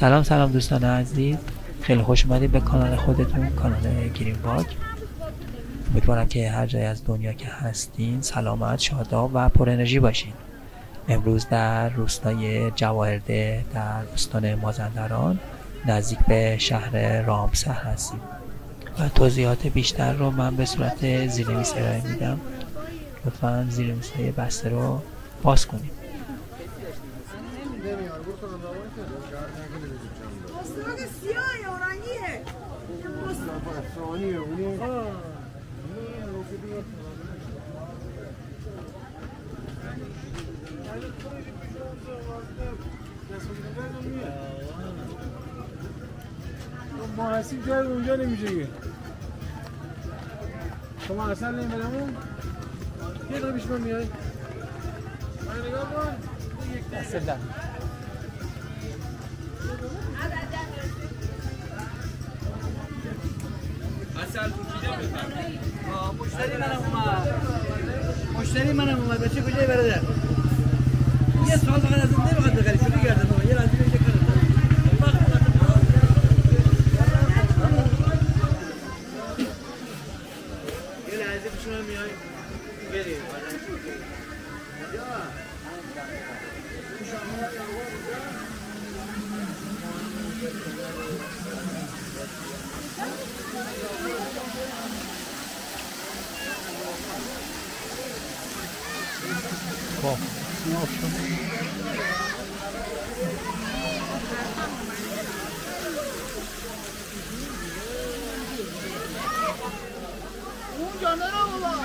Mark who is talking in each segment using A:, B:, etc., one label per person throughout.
A: سلام دوستان عزیز، خیلی خوش اومدید به کانال خودتون، کانال گرین باگ. امیدوارم که هر جای از دنیا که هستین سلامت، شاداب و پر انرژی باشین. امروز در روستای جواهرده در استان مازندران نزدیک به شهر رامسر هستیم و توضیحات بیشتر رو من به صورت زیرنویس ارائه میدم. لطفاً زیرنویس‌های بسته رو باز کنید.
B: ما هستیم جای اونجا نمیشه که شما اصلا نمیدمون یه دو بیش من میای من نگاه کن یک دسته در
C: مشتری منم اومد بچه کجای برادر یه سوال فقط از این نمیخواد بخری شو بگردم یه لحظه بگه کنم یه لحظه پیشون میای بریم اونجا نرو بابا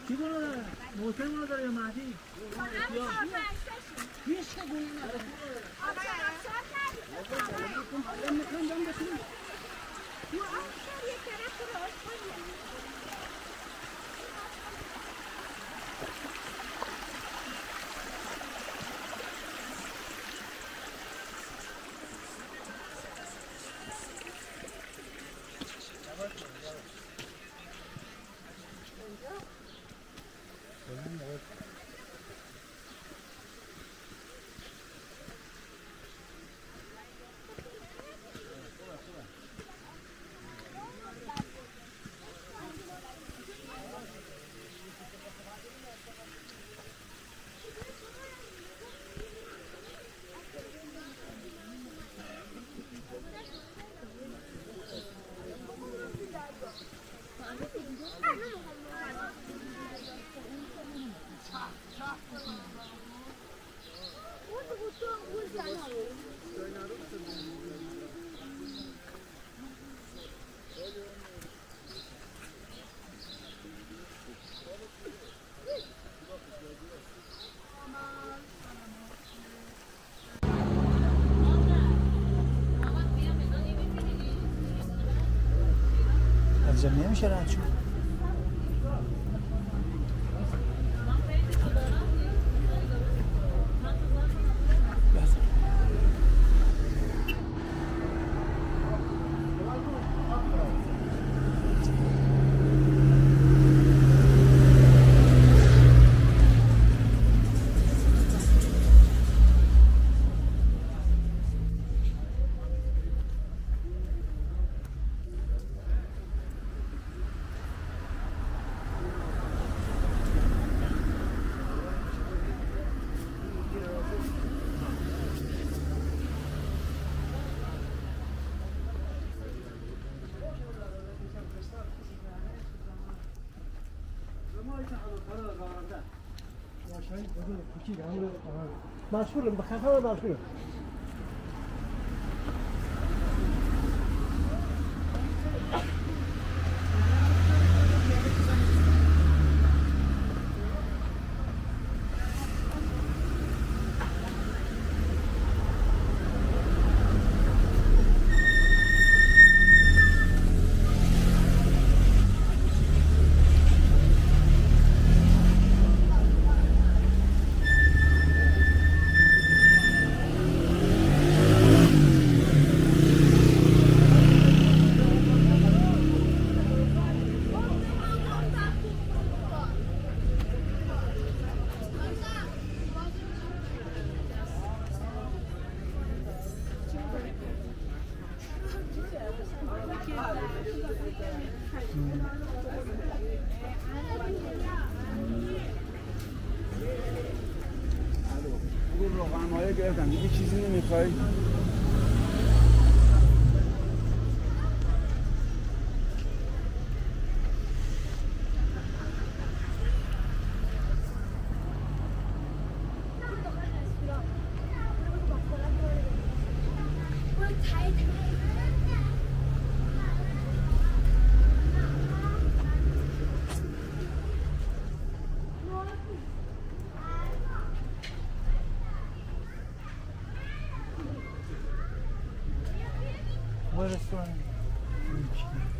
C: کی bunu داره؟ محسن bunu داره یا مهدی؟ هیچ که گونه نداره
D: اینجا نمیشه رد شد.
B: مشهورم به خفه مشهورم
E: روغن‌مایه گرفتم دیگه چیزی نمیخوای؟
D: What is going on?